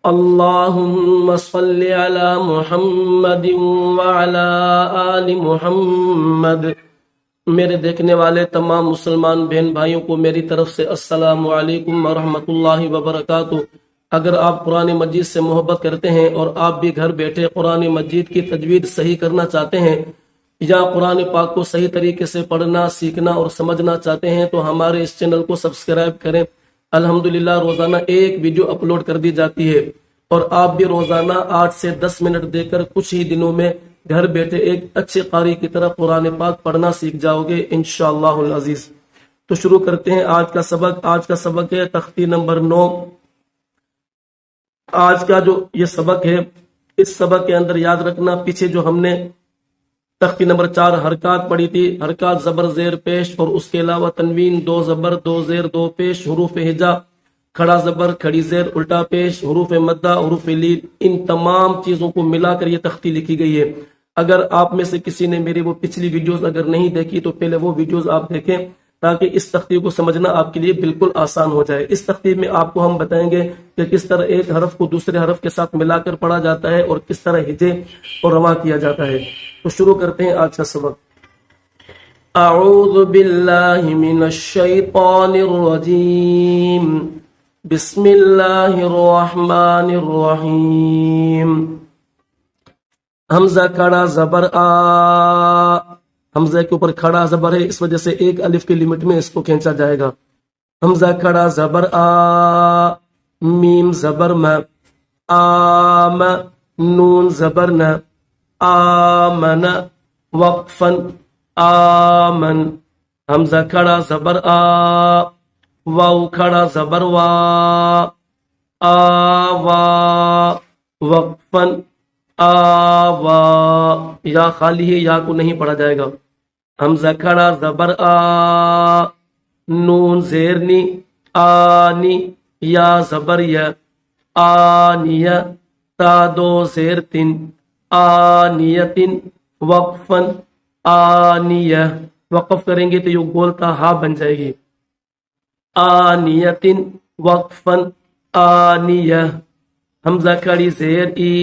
اللهم صل على محمد وعلى آل محمد۔ میرے دیکھنے والے تمام مسلمان بہن بھائیوں کو میری طرف سے السلام علیکم ورحمۃ اللہ وبرکاتہ۔ اگر آپ قرآن مجید سے محبت کرتے ہیں اور آپ بھی گھر بیٹھے قرآن مجید کی تجوید صحیح کرنا چاہتے ہیں یا قرآن پاک کو صحیح طریقے سے پڑھنا، سیکھنا اور سمجھنا چاہتے ہیں تو ہمارے اس چینل کو سبسکرائب کریں۔ الحمدللہ روزانہ ایک ویڈیو اپلوڈ کر دی جاتی ہے اور آپ بھی روزانہ 8 سے 10 منٹ دے کر کچھ ہی دنوں میں گھر بیٹھے ایک اچھے قاری کی طرح قرآن پاک پڑھنا سیکھ جاؤ گے انشاءاللہ العزیز۔ تو شروع کرتے ہیں آج کا سبق۔ آج کا سبق ہے تختی نمبر 9۔ آج کا جو یہ سبق ہے، اس سبق کے اندر یاد رکھنا پیچھے جو ہم نے تختی نمبر 4 حرکات پڑھی تھی، حرکات زبر زیر پیش اور اس کے علاوہ تنوین، 2 زبر 2 زیر 2 پیش، حروف ہجا، کھڑا زبر کھڑی زیر الٹا پیش، حروف مدہ، حروف لیل، ان تمام چیزوں کو ملا کر یہ تختی لکھی گئی ہے۔ اگر آپ میں سے کسی نے میری وہ پچھلی ویڈیوز اگر نہیں دیکھی تو پہلے وہ ویڈیوز آپ دیکھیں تاکہ اس تختی کو سمجھنا آپ کے لیے بالکل آسان ہو جائے۔ اس تختی میں آپ کو ہم بتائیں گے کہ کس طرح ایک حرف کو دوسرے حرف کے ساتھ ملا کر پڑھا جاتا ہے اور کس طرح ہجے اور رواں کیا جاتا ہے۔ تو شروع کرتے ہیں آج کا سبق۔ اعوذ باللہ من الشیطان الرجیم، بسم اللہ الرحمن الرحیم۔ حمزہ کھڑا زبر آ، حمزہ کے اوپر کھڑا زبر ہے، اس وجہ سے ایک الف کی لمٹ میں اس کو کھینچا جائے گا۔ حمزہ کھڑا زبر آ، میم زبر م، آم، نون زبر ن، آمن، وقفن، آمن۔ حمزہ کھڑا زبر آ، واو کھڑا زبر وا، آوا، وقفن، آوا۔ یا خالی ہے، یا کو نہیں پڑھا جائے گا۔ حمزہ کھڑا زبر آ، نون زیرنی، آنی، یا زبر یا، آنیہ، تا 2 زیر 3، آنیتن، وقفن، آنیہ۔ وقف کریں گے تو یہ گولتا ہا بن جائے گی، آنیتن، وقفن، آنیہ۔ حمزہ کھڑی زیر ای،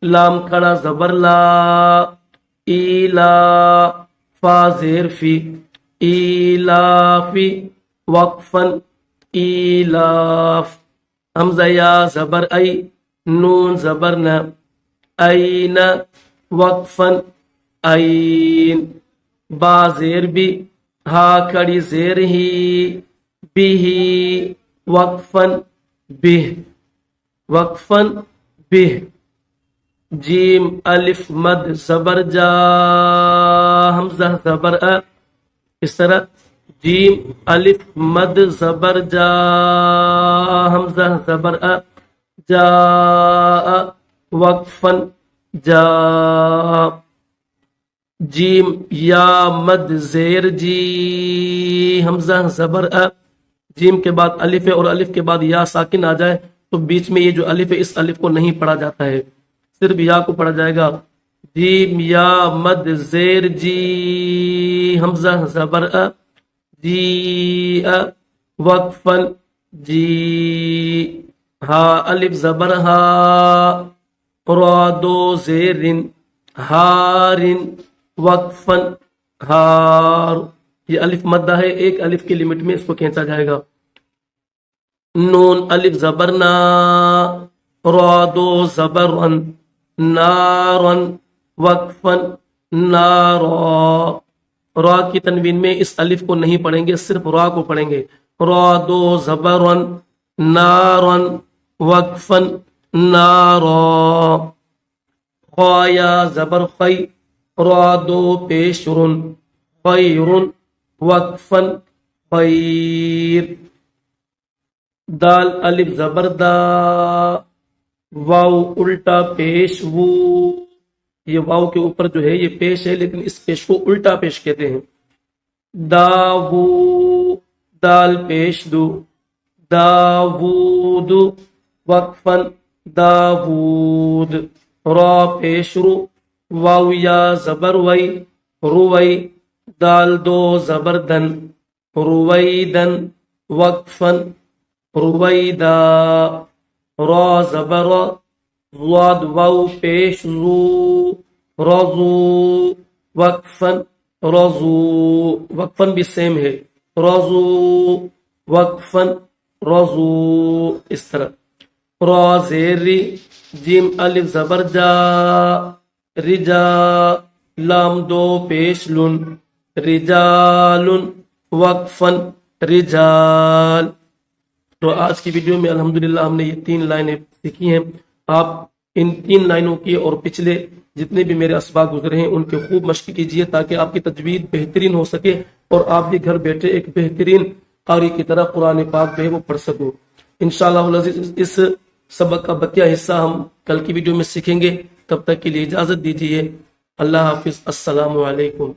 لام کھڑا زبر لا، ایلا، فا زیر فی، ایلافی، وقفن، ایلاف۔ حمزہ یا زبر ای، نون زبر ن، این، وقفن، این۔ با زیر بی، ہا کھڑی زیر ہی، بھی، وقفن، بہ، وقفن، بہ۔ جیم الف مد زبر جا، حمزہ زبر ا، اس طرح جیم الف مد زبر جا، حمزہ زبر ا، جا، وقفن، جا۔ جیم یا مد زیر جی، حمزہ زبر ا، جیم کے بعد الف ہے اور الف کے بعد یا ساکن آ جائے تو بیچ میں یہ جو الف ہے اس الف کو نہیں پڑھا جاتا ہے، صرف یا کو پڑھا جائے گا۔ جیم یا مد زیر جی، حمزہ زبر ا، جی، وقفن، جی۔ ہا الف زبر ہا، را 2 زیرن، ہارن، وقفن، ہار۔ یہ الف مدہ ہے، ایک الف کی لمٹ میں اس کو کھینچا جائے گا۔ نون الف زبر نا، را 2 زبر ان، نارن، وقفن، نارا۔ را کی تنوین میں اس الف کو نہیں پڑھیں گے، صرف را کو پڑھیں گے۔ را 2 زبر ان، نارن، وقفن، نارا۔ خوایا زبر خی، را 2 پیش رن، خیرن، وقفن، خیر۔ دال الف زبر دا، واو الٹا پیش وو۔ یہ واو کے اوپر جو ہے یہ پیش ہے لیکن اس پیش کو الٹا پیش کہتے ہیں۔ داوو، دال پیش دو، داوود، وقفن، داوود۔ را پیش رو، واو یا زبر وی، روی، دال 2 زبر دن، رویدن، وقفن، رویدا۔ را زبر ضاد واو پیش زو رضو وقفن رضو وقفن بھی سیم ہے رضو وقفن رضو اس طرح را زیر ری جیم الف زبر جا رجا لام دو پیش لن رجال وقفن رجال. تو آج کی ویڈیو میں الحمدللہ ہم نے یہ 3 لائنیں سیکھی ہیں. آپ ان 3 لائنوں کی اور پچھلے جتنے بھی میرے اسباق گزرے ہیں ان کے خوب مشق کیجئے تاکہ آپ کی تجوید بہترین ہو سکے اور آپ بھی گھر بیٹھے ایک بہترین قاری کی طرح قرآن پاک جو ہے وہ پڑھ سکو. انشاءاللہ العزیز اس سبق کا بقیہ حصہ ہم کل کی ویڈیو میں سیکھیں گے. تب تک کے لیے اجازت دیجیے. اللہ حافظ. السلام علیکم.